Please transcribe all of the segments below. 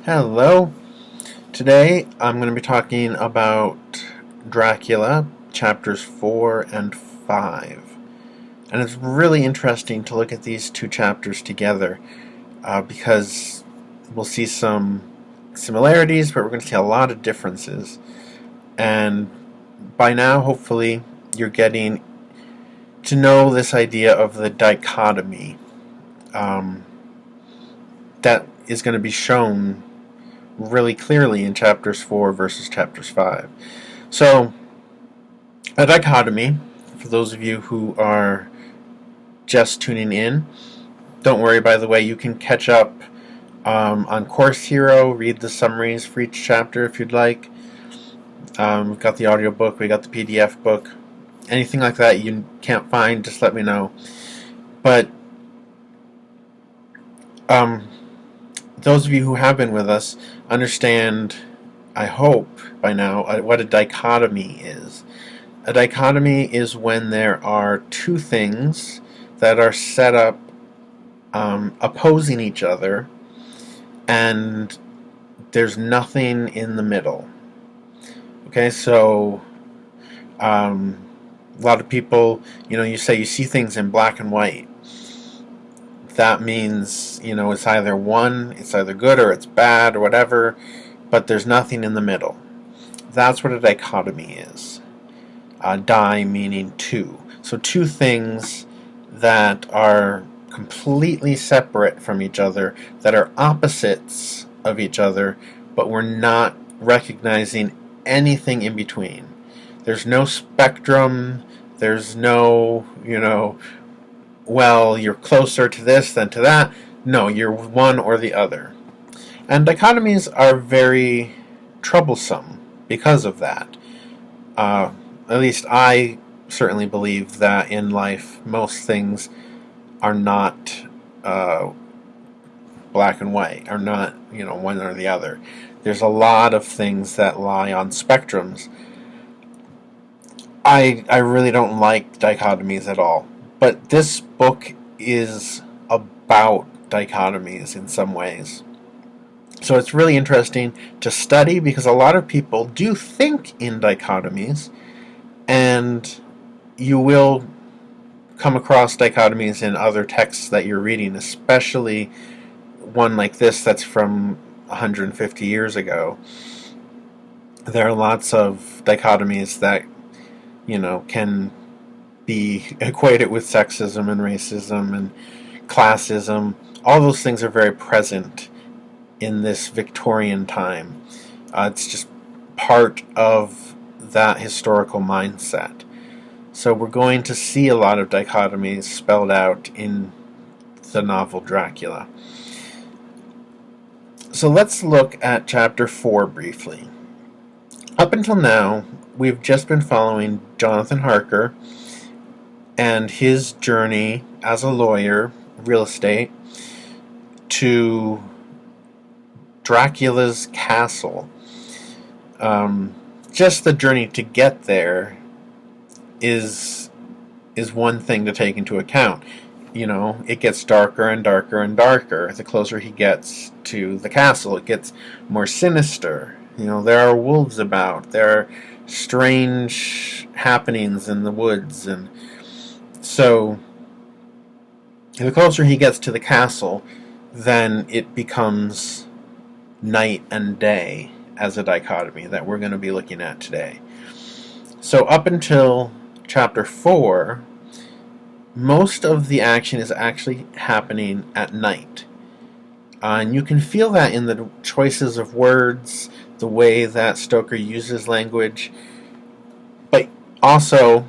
Hello. Today I'm going to be talking about Dracula, chapters 4 and 5. And it's really interesting to look at these two chapters together because we'll see some similarities, but we're going to see a lot of differences. And by now, hopefully, you're getting to know this idea of the dichotomy that is going to be shown really clearly in chapters 4 versus chapters 5. So, a dichotomy, for those of you who are just tuning in, don't worry, by the way, you can catch up on Course Hero, read the summaries for each chapter if you'd like. We've got the audiobook, we got the PDF book. Anything like that you can't find, just let me know. But those of you who have been with us understand, I hope by now, what a dichotomy is. A dichotomy is when there are two things that are set up opposing each other, and there's nothing in the middle. Okay, so a lot of people, you say you see things in black and white. That means, it's either good or it's bad or whatever, but there's nothing in the middle. That's what a dichotomy is. Di meaning two. So two things that are completely separate from each other, that are opposites of each other, but we're not recognizing anything in between. There's no spectrum, there's no, well, you're closer to this than to that. No, you're one or the other. And dichotomies are very troublesome because of that. At least I certainly believe that in life most things are not black and white, are not, one or the other. There's a lot of things that lie on spectrums. I really don't like dichotomies at all. But this book is about dichotomies in some ways. So it's really interesting to study because a lot of people do think in dichotomies, and you will come across dichotomies in other texts that you're reading, especially one like this that's from 150 years ago. There are lots of dichotomies that, can be equated with sexism and racism and classism. All those things are very present in this Victorian time. It's just part of that historical mindset. So we're going to see a lot of dichotomies spelled out in the novel Dracula. So let's look at chapter 4 briefly. Up until now, we've just been following Jonathan Harker and his journey as a lawyer, real estate, to Dracula's castle. Just the journey to get there is one thing to take into account. It gets darker and darker and darker. The closer he gets to the castle, it gets more sinister. There are wolves about. There are strange happenings in the woods, and so the closer he gets to the castle, then it becomes night and day as a dichotomy that we're going to be looking at today. So up until chapter 4, most of the action is actually happening at night. And you can feel that in the choices of words, the way that Stoker uses language, but also,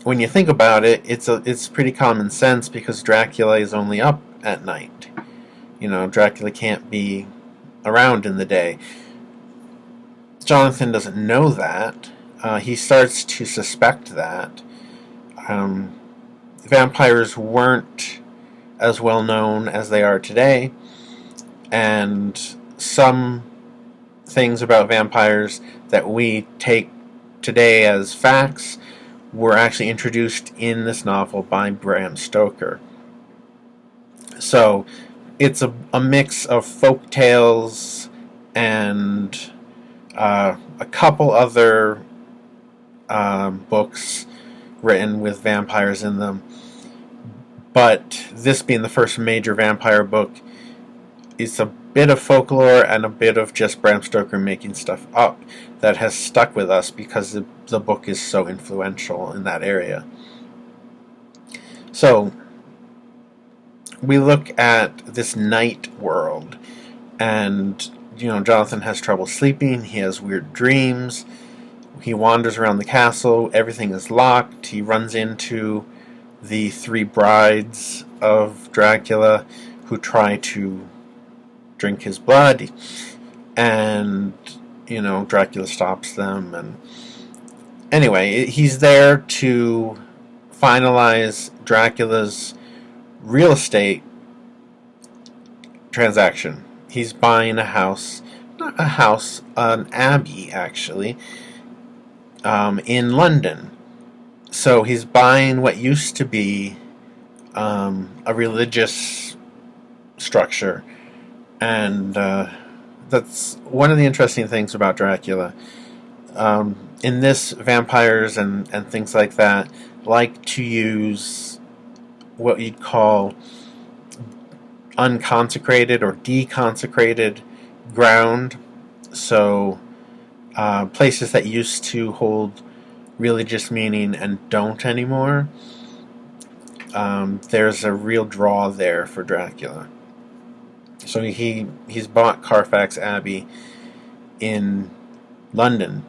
when you think about it, it's pretty common sense because Dracula is only up at night. Dracula can't be around in the day. Jonathan doesn't know that. He starts to suspect that. Vampires weren't as well known as they are today, and some things about vampires that we take today as facts were actually introduced in this novel by Bram Stoker. So it's a mix of folk tales, and a couple other books written with vampires in them. But this being the first major vampire book, it's a bit of folklore and a bit of just Bram Stoker making stuff up that has stuck with us because the book is so influential in that area. So we look at this night world, and Jonathan has trouble sleeping. He has weird dreams. He wanders around the castle. Everything is locked. He runs into the three brides of Dracula who try to drink his blood, and Dracula stops them. And anyway, he's there to finalize Dracula's real estate transaction. He's buying a house, not a house, an abbey actually, in London. So he's buying what used to be a religious structure, and that's one of the interesting things about Dracula. In this, vampires and things like that like to use what you'd call unconsecrated or deconsecrated ground. So places that used to hold religious meaning and don't anymore. There's a real draw there for Dracula. So he's bought Carfax Abbey in London,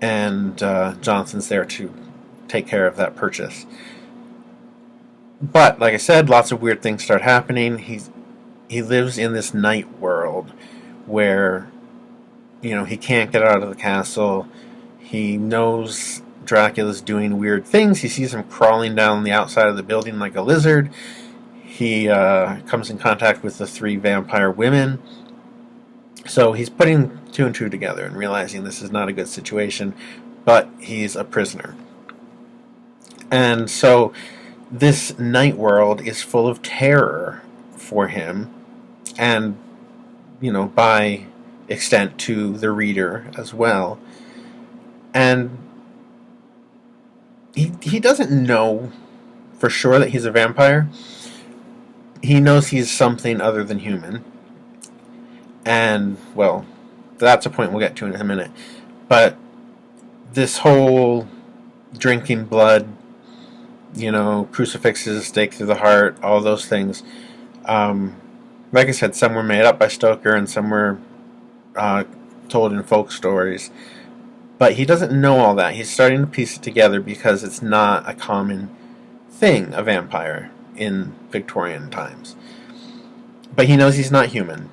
and Johnson's there to take care of that purchase. But like I said, lots of weird things start happening. He lives in this night world where he can't get out of the castle. He knows Dracula's doing weird things. He sees him crawling down the outside of the building like a lizard. He comes in contact with the three vampire women. So he's putting two and two together and realizing this is not a good situation, but he's a prisoner. And so this night world is full of terror for him, and by extent to the reader as well. And he doesn't know for sure that he's a vampire. He knows he's something other than human. And, well, that's a point we'll get to in a minute. But this whole drinking blood, crucifixes, stake through the heart, all those things, like I said, some were made up by Stoker and some were told in folk stories. But he doesn't know all that. He's starting to piece it together because it's not a common thing, a vampire, in Victorian times. But he knows he's not human.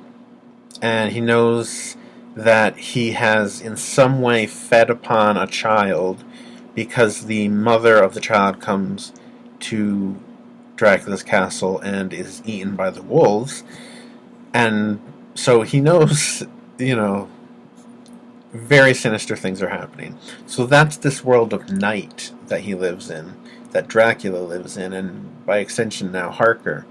And he knows that he has in some way fed upon a child because the mother of the child comes to Dracula's castle and is eaten by the wolves. And so he knows, very sinister things are happening. So that's this world of night that he lives in, that Dracula lives in, and by extension now Harker.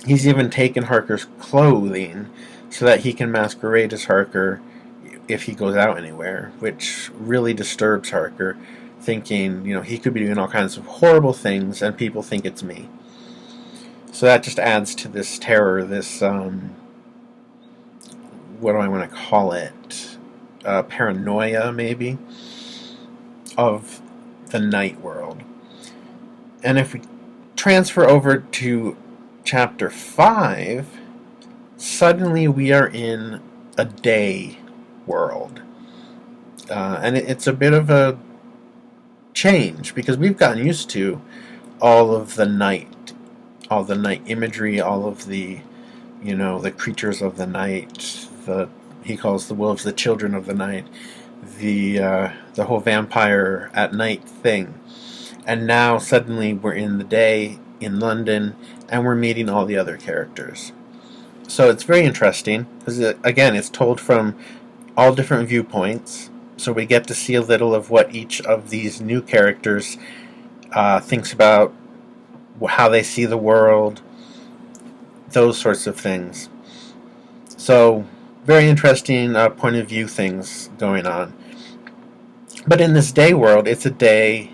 He's even taken Harker's clothing so that he can masquerade as Harker if he goes out anywhere, which really disturbs Harker, thinking, he could be doing all kinds of horrible things and people think it's me. So that just adds to this terror, this, what do I want to call it? Paranoia, maybe, of the night world. And if we transfer over to Chapter 5, suddenly we are in a day world. And it's a bit of a change because we've gotten used to all of the night imagery, all of the, the creatures of the night, he calls the wolves the children of the night, the whole vampire at night thing. And now suddenly we're in the day in London, and we're meeting all the other characters. So it's very interesting, because again, it's told from all different viewpoints, so we get to see a little of what each of these new characters thinks about, how they see the world, those sorts of things. So, very interesting point of view things going on. But in this day world, it's a day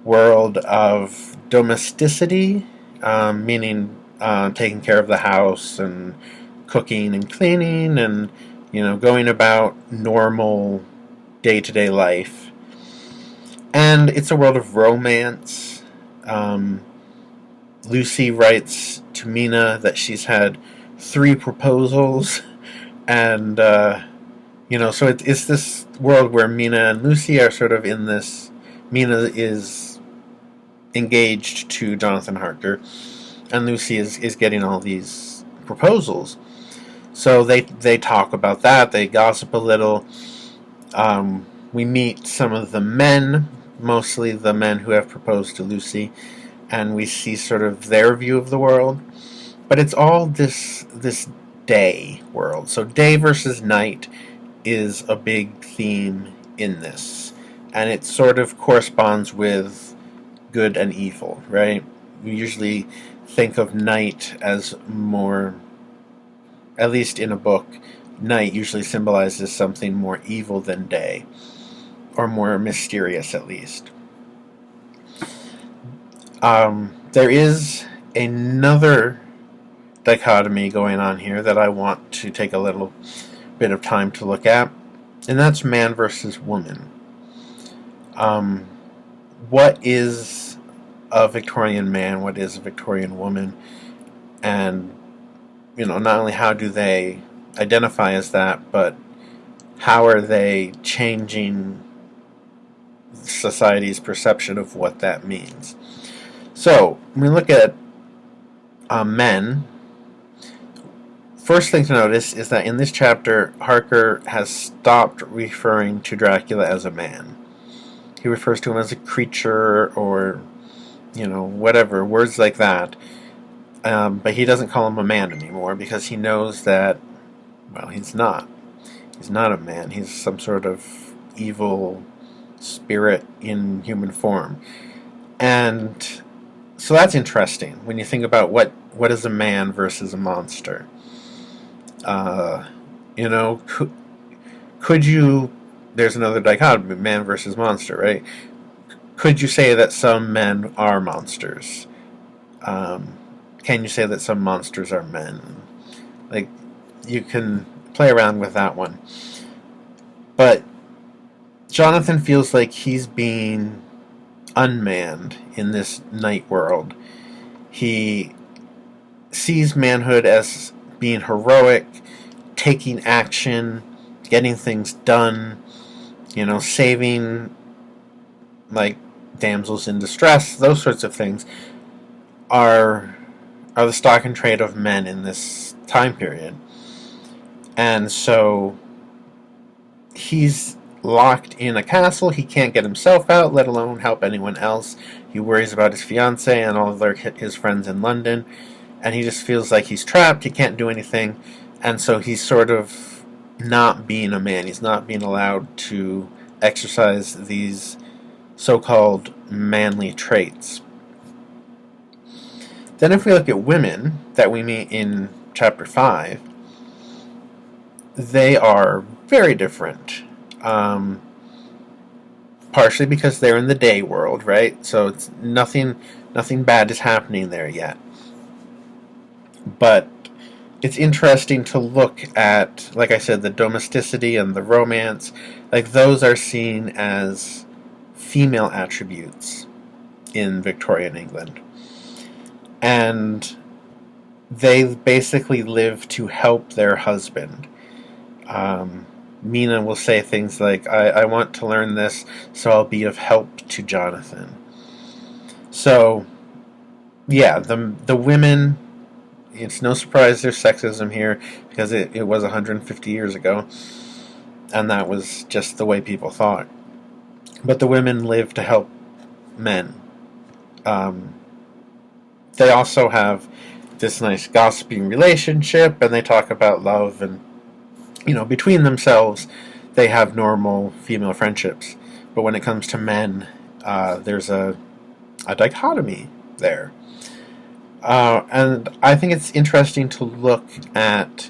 world of domesticity, meaning taking care of the house and cooking and cleaning and, going about normal day-to-day life. And it's a world of romance. Lucy writes to Mina that she's had 3 proposals, and so it's this world where Mina and Lucy are sort of in this. Mina is engaged to Jonathan Harker, and Lucy is getting all these proposals. So they talk about that. They gossip a little. We meet some of the men, mostly the men who have proposed to Lucy, and we see sort of their view of the world. But it's all this day world. So day versus night is a big theme in this. And it sort of corresponds with good and evil, right? We usually think of night as more, at least in a book, night usually symbolizes something more evil than day, or more mysterious at least. There is another dichotomy going on here that I want to take a little bit of time to look at, and that's man versus woman. What is a Victorian man? What is a Victorian woman? And, not only how do they identify as that, but how are they changing society's perception of what that means? So, when we look at men, first thing to notice is that in this chapter, Harker has stopped referring to Dracula as a man. He refers to him as a creature or, whatever, words like that. But he doesn't call him a man anymore because he knows that, well, he's not. He's not a man. He's some sort of evil spirit in human form. And so that's interesting when you think about what is a man versus a monster. Could you, there's another dichotomy, man versus monster, right? Could you say that some men are monsters? Can you say that some monsters are men? Like, you can play around with that one. But Jonathan feels like he's being unmanned in this night world. He sees manhood as being heroic, taking action, getting things done, saving, like, damsels in distress, those sorts of things are the stock and trade of men in this time period. And so he's locked in a castle. He can't get himself out, let alone help anyone else. He worries about his fiancée and all of his friends in London, and he just feels like he's trapped. He can't do anything, and so he's sort of not being a man. He's not being allowed to exercise these so-called manly traits. Then if we look at women that we meet in chapter 5, they are very different. Partially because they're in the day world, right? So it's nothing bad is happening there yet. But it's interesting to look at, like I said, the domesticity and the romance. Like, those are seen as female attributes in Victorian England. And they basically live to help their husband. Mina will say things like, I want to learn this so I'll be of help to Jonathan. So, yeah, the women, it's no surprise there's sexism here, because it was 150 years ago, and that was just the way people thought. But the women live to help men. They also have this nice gossiping relationship, and they talk about love, and between themselves, they have normal female friendships. But when it comes to men, there's a dichotomy there. And I think it's interesting to look at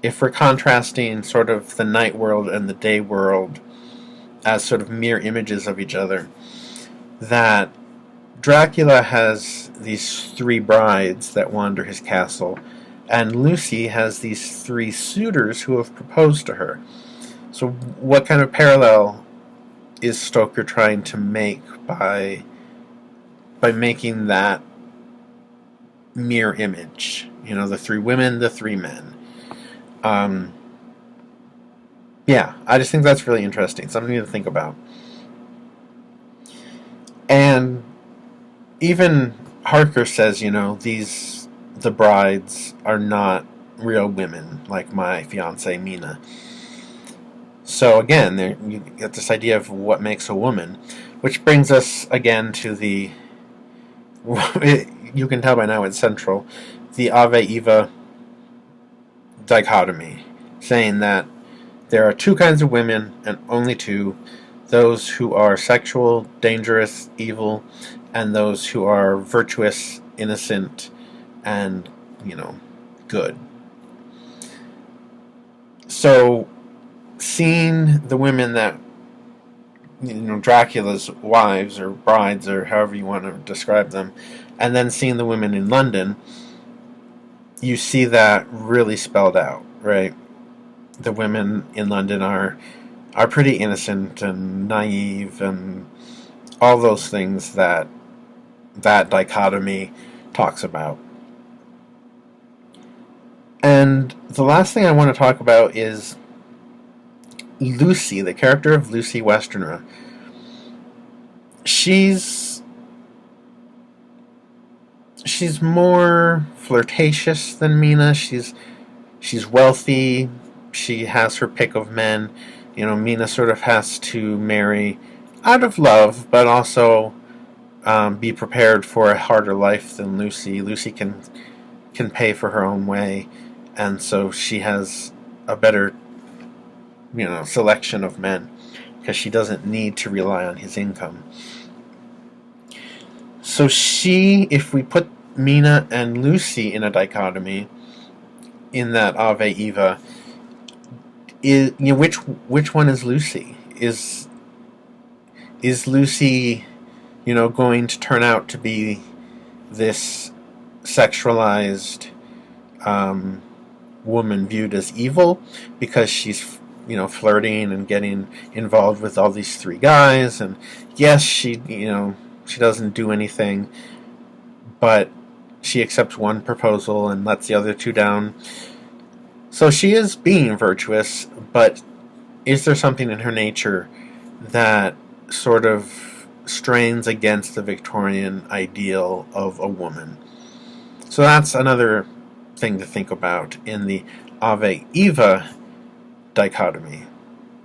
if we're contrasting sort of the night world and the day world as sort of mirror images of each other, that Dracula has these three brides that wander his castle, and Lucy has these three suitors who have proposed to her. So what kind of parallel is Stoker trying to make by making that mirror image? You know, the three women, the three men. Yeah, I just think that's really interesting. Something to think about. And even Harker says, the brides are not real women, like my fiancée Mina. So again, there you get this idea of what makes a woman, which brings us again to the, you can tell by now it's central, the Ave Eva dichotomy, saying that there are two kinds of women, and only two: those who are sexual, dangerous, evil, and those who are virtuous, innocent, and, good. So, seeing the women that, Dracula's wives or brides or however you want to describe them, and then seeing the women in London, you see that really spelled out, right? The women in London are pretty innocent and naive and all those things that dichotomy talks about. And the last thing I want to talk about is Lucy, the character of Lucy Westenra. She's more flirtatious than Mina. She's wealthy. She has her pick of men. Mina sort of has to marry out of love, but also be prepared for a harder life than Lucy. Lucy can pay for her own way, and so she has a better, selection of men because she doesn't need to rely on his income. So if we put Mina and Lucy in a dichotomy, in that Ave Eva, which one is Lucy? Is Lucy, going to turn out to be this sexualized woman viewed as evil because she's, flirting and getting involved with all these three guys, and yes, she doesn't do anything, but she accepts one proposal and lets the other two down. So she is being virtuous, but is there something in her nature that sort of strains against the Victorian ideal of a woman? So that's another thing to think about in the Ave Eva dichotomy.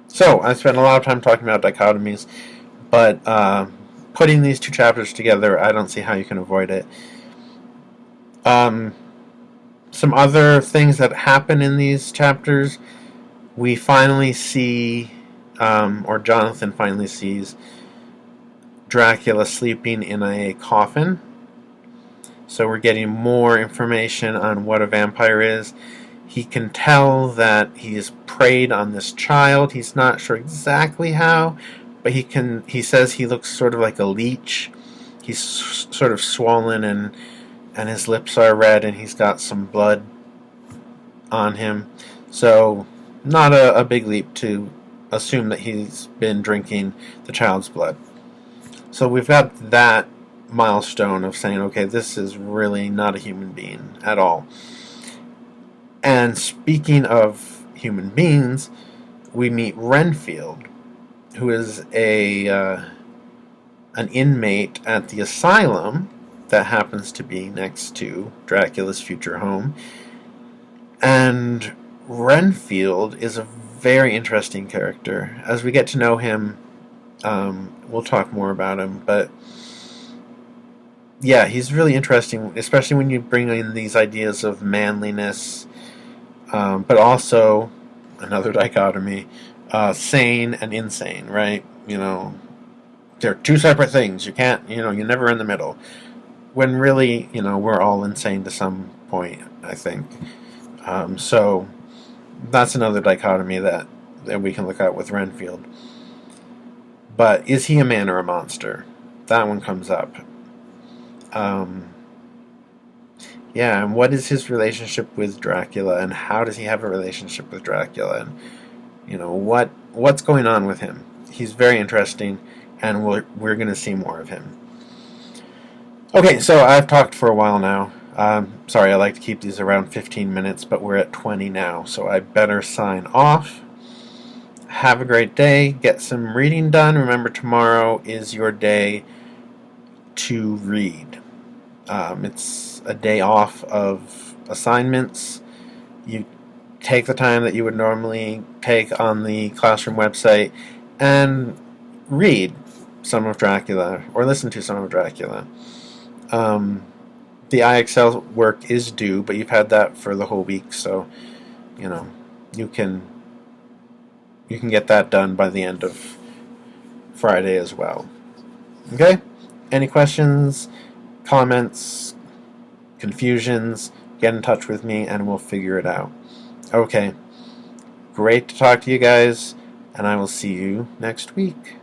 So I spent a lot of time talking about dichotomies, but putting these two chapters together, I don't see how you can avoid it. Some other things that happen in these chapters, we finally see, or Jonathan finally sees, Dracula sleeping in a coffin. So we're getting more information on what a vampire is. He can tell that he has preyed on this child. He's not sure exactly how, but he says he looks sort of like a leech. He's sort of swollen and his lips are red and he's got some blood on him. So not a big leap to assume that he's been drinking the child's blood. So we've got that milestone of saying, okay, this is really not a human being at all. And speaking of human beings, we meet Renfield, who is an inmate at the asylum that happens to be next to Dracula's future home. And Renfield is a very interesting character. As we get to know him, we'll talk more about him, but yeah, he's really interesting, especially when you bring in these ideas of manliness, but also another dichotomy, sane and insane, right? They're two separate things. You can't, you're never in the middle. When really, we're all insane to some point, I think. So That's another dichotomy that we can look at with Renfield. But is he a man or a monster? That one comes up. Um, yeah, and what is his relationship with Dracula, and how does he have a relationship with Dracula, and what's going on with him? He's very interesting, and we're going to see more of him. Okay, so I've talked for a while now. Sorry, I like to keep these around 15 minutes, but we're at 20 now, so I better sign off. Have a great day. Get some reading done. Remember, tomorrow is your day to read. It's a day off of assignments. You take the time that you would normally take on the classroom website and read some of Dracula or listen to some of Dracula. The IXL work is due, but you've had that for the whole week, so you know you can get that done by the end of Friday as well. Okay? Any questions, comments, confusions? Get in touch with me and we'll figure it out. Okay. Great to talk to you guys, and I will see you next week.